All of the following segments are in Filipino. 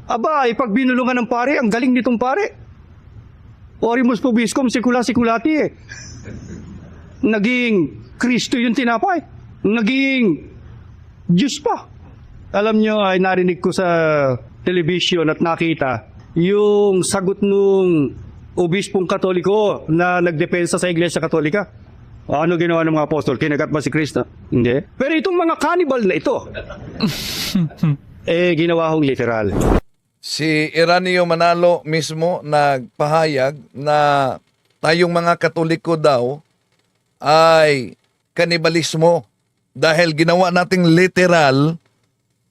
Aba, pag binulungan ng pare, ang galing nitong pare. Orimus Pobiscum, sikula-sikulati eh. Naging Kristo yung tinapay. Naging Diyos pa. Alam nyo, ay narinig ko sa television at nakita yung sagot nung obispong Katoliko na nagdepensa sa Iglesia Katolika. Ano ginawa ng mga apostol? Kinagat ba si Kristo? Hindi. Pero itong mga cannibal na ito, ginawa hong literal. Si Eranio Manalo mismo nagpahayag na tayong mga Katoliko daw ay kanibalismo dahil ginawa nating literal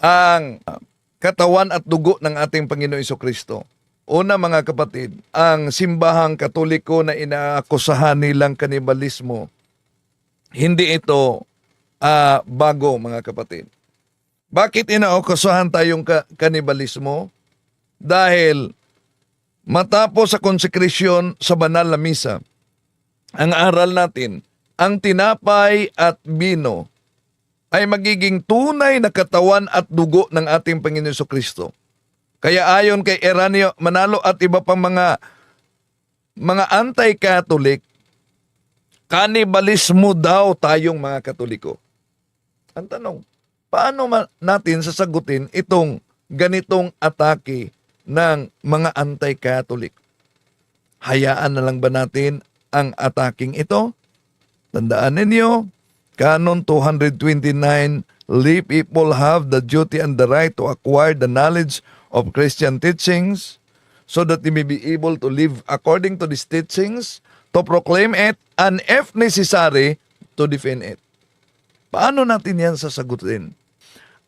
ang katawan at dugo ng ating Panginoon Jesucristo. Una mga kapatid, ang simbahang Katoliko na inaakusahan nilang kanibalismo, hindi ito bago mga kapatid. Bakit inaakusahan tayong kanibalismo? Dahil matapos sa konsekresyon sa banal na misa, ang aral natin, ang tinapay at bino ay magiging tunay na katawan at dugo ng ating Panginoon Jesucristo. Kaya ayon kay Eranio Manalo at iba pang mga anti-Catholic, kanibalismo daw tayong mga Katoliko. Ang tanong, paano natin sasagutin itong ganitong atake ng mga anti-Catholic? Hayaan na lang ba natin ang ataking ito? Tandaan ninyo, Canon 229, lay people have the duty and the right to acquire the knowledge of Christian teachings so that they may be able to live according to these teachings, to proclaim it, and if necessary, to defend it. Paano natin yan sasagutin?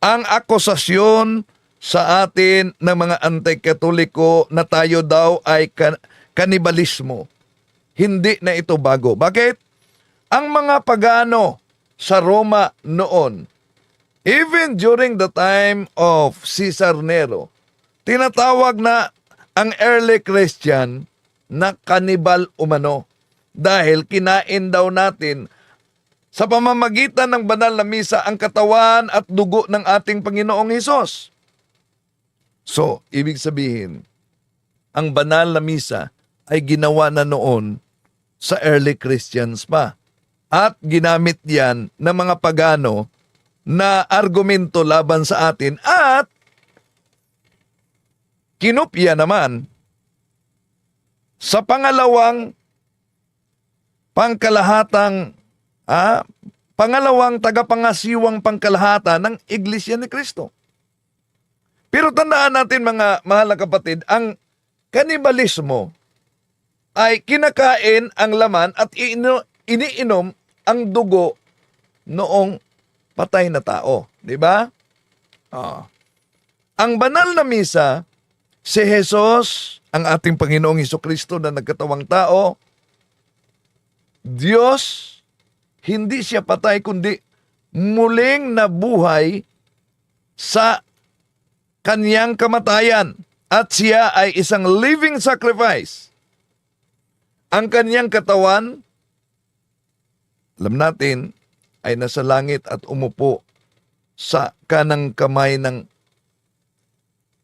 Ang akusasyon sa atin ng mga anti-Katoliko na tayo daw ay kanibalismo. Hindi na ito bago. Bakit? Ang mga pagano sa Roma noon, even during the time of Caesar Nero, tinatawag na ang early Christian na kanibal umano dahil kinain daw natin sa pamamagitan ng banal na misa ang katawan at dugo ng ating Panginoong Hesus. So, ibig sabihin, ang banal na misa ay ginawa na noon sa early Christians pa. At ginamit yan ng mga pagano na argumento laban sa atin at kinopya naman sa pangalawang tagapangasiwang pangkalahatan ng Iglesia ni Cristo. Pero tandaan natin mga mahal na kapatid, ang kanibalismo ay kinakain ang laman at iniinom ang dugo noong patay na tao. Di ba? Ang banal na misa, si Jesus, ang ating Panginoong Jesucristo na nagkatawang tao, Diyos, hindi siya patay kundi muling nabuhay sa kanyang kamatayan at siya ay isang living sacrifice. Ang kanyang katawan, alam natin, ay nasa langit at umupo sa kanang kamay ng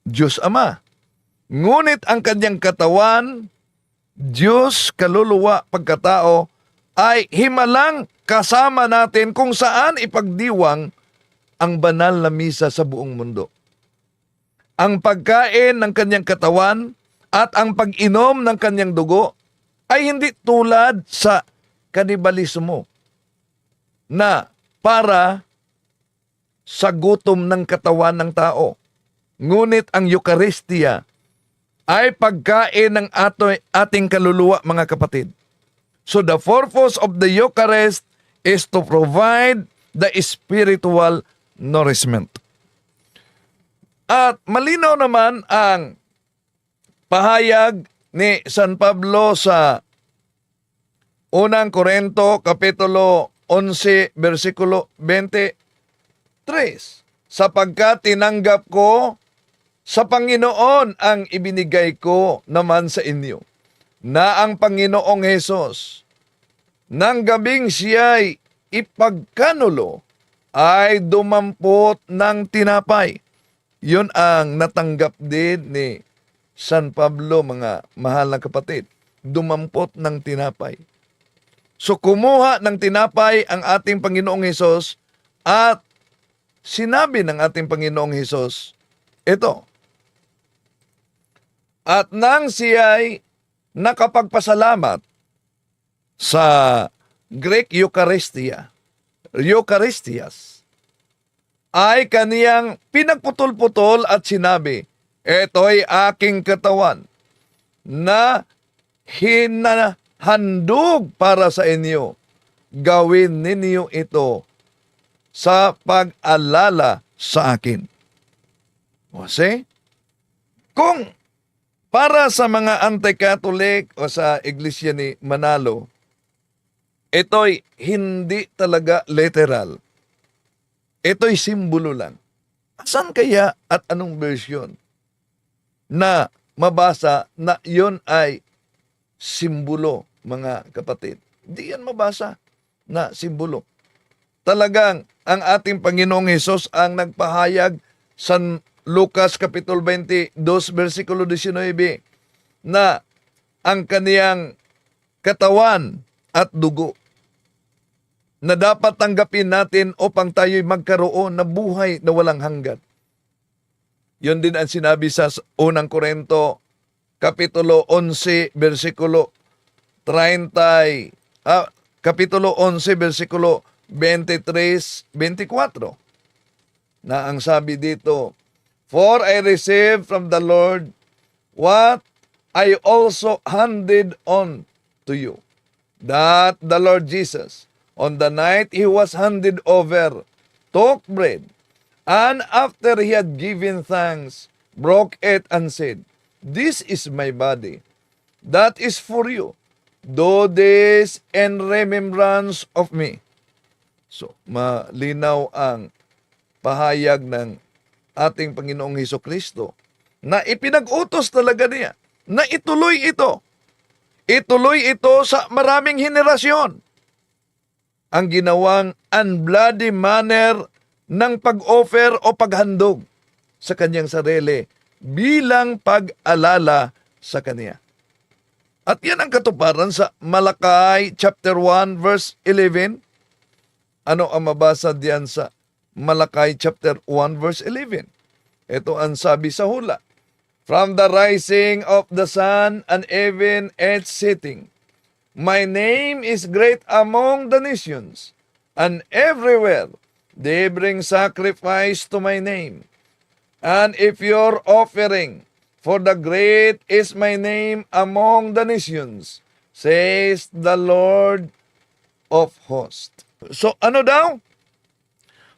Diyos Ama. Ngunit ang kanyang katawan, Diyos, kaluluwa, pagkatao, ay himalang kasama natin kung saan ipagdiwang ang banal na misa sa buong mundo. Ang pagkain ng kanyang katawan at ang pag-inom ng kanyang dugo ay hindi tulad sa kanibalismo na para sa gutom ng katawan ng tao. Ngunit ang Eucharistia ay pagkain ng ating kaluluwa, mga kapatid. So the purpose of the Eucharist is to provide the spiritual nourishment. At malinaw naman ang pahayag ni San Pablo sa unang Korinto, Kapitulo 11, versikulo 23. Sapagkat tinanggap ko sa Panginoon ang ibinigay ko naman sa inyo, na ang Panginoong Hesus, nang gabing siya'y ipagkanulo, ay dumampot ng tinapay. Yun ang natanggap din ni San Pablo, mga mahal na kapatid. Dumampot ng tinapay. So kumuha ng tinapay ang ating Panginoong Hesus at sinabi ng ating Panginoong Hesus, ito, at nang siya'y nakapagpasalamat sa Greek Eucharistias, ay kaniyang pinagputol-putol at sinabi, ito'y aking katawan na hinahandog para sa inyo. Gawin ninyo ito sa pag-alala sa akin. Kasi, kung para sa mga anti-Catholic o sa Iglesia ni Manalo, ito'y hindi talaga literal. Ito'y simbolo lang. Saan kaya at anong version na mabasa na yon ay simbolo, mga kapatid? Di yan mabasa na simbolo. Talagang ang ating Panginoong Hesus ang nagpahayag sa Lucas Kapitulo 22, versikulo 19, na ang kaniyang katawan at dugo na dapat tanggapin natin upang tayo'y magkaroon na buhay na walang hanggan. Yun din ang sinabi sa unang Korinto, Kapitulo 11, versikulo 30, Kapitulo 11, versikulo 23-24, na ang sabi dito, for I received from the Lord what I also handed on to you, that the Lord Jesus, on the night he was handed over, took bread, and after he had given thanks, broke it and said, this is my body, that is for you. Do this in remembrance of me. So, malinaw ang pahayag ng ating Panginoong Hesukristo na ipinag-utos talaga niya na ituloy ito. Ituloy ito sa maraming henerasyon. Ang ginawang unbloody manner ng pag-offer o paghandog sa kanyang sarili bilang pag-alala sa kanya. At yan ang katuparan sa Malakay chapter 1 verse 11. Ano ang mabasa diyan sa Malakay chapter 1 verse 11? Ito ang sabi sa hula. From the rising of the sun and even its setting, my name is great among the nations, and everywhere they bring sacrifice to my name. And if your offering for the great is my name among the nations, says the Lord of hosts. So ano daw?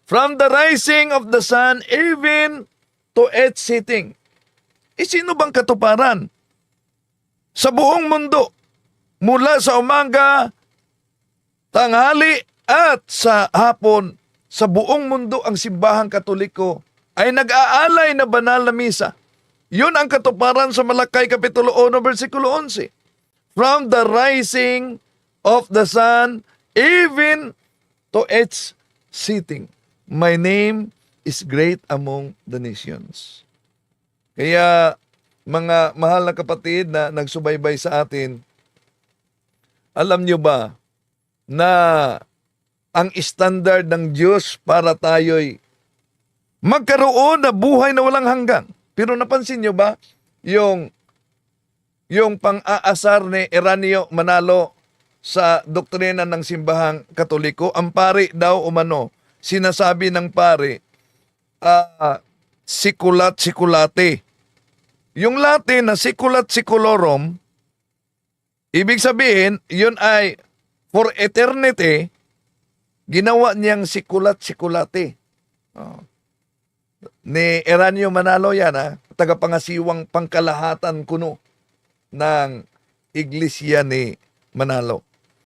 From the rising of the sun even to its setting. Sino bang katuparan? Sa buong mundo, mula sa umaga, tanghali, at sa hapon, sa buong mundo ang simbahang Katoliko ay nag-aalay na banal na misa. Yun ang katuparan sa Malakay Kapitulo 1, versikulo 11. From the rising of the sun, even to its setting, my name is great among the nations. Kaya, mga mahal na kapatid na nagsubaybay sa atin, alam nyo ba na ang standard ng Diyos para tayo'y magkaroon na buhay na walang hanggan? Pero napansin nyo ba yung pang-aasar ni Eranio Manalo sa doktrina ng simbahang Katoliko? Ang pari daw umano, sinasabi ng pari, sikulat-sikulate. Yung Latin na sikulat-sikulorum, ibig sabihin, yun ay for eternity, ginawa niyang sikulat-sikulate. Ni Eranio Manalo yan, tagapangasiwang pangkalahatan kuno ng Iglesia ni Manalo.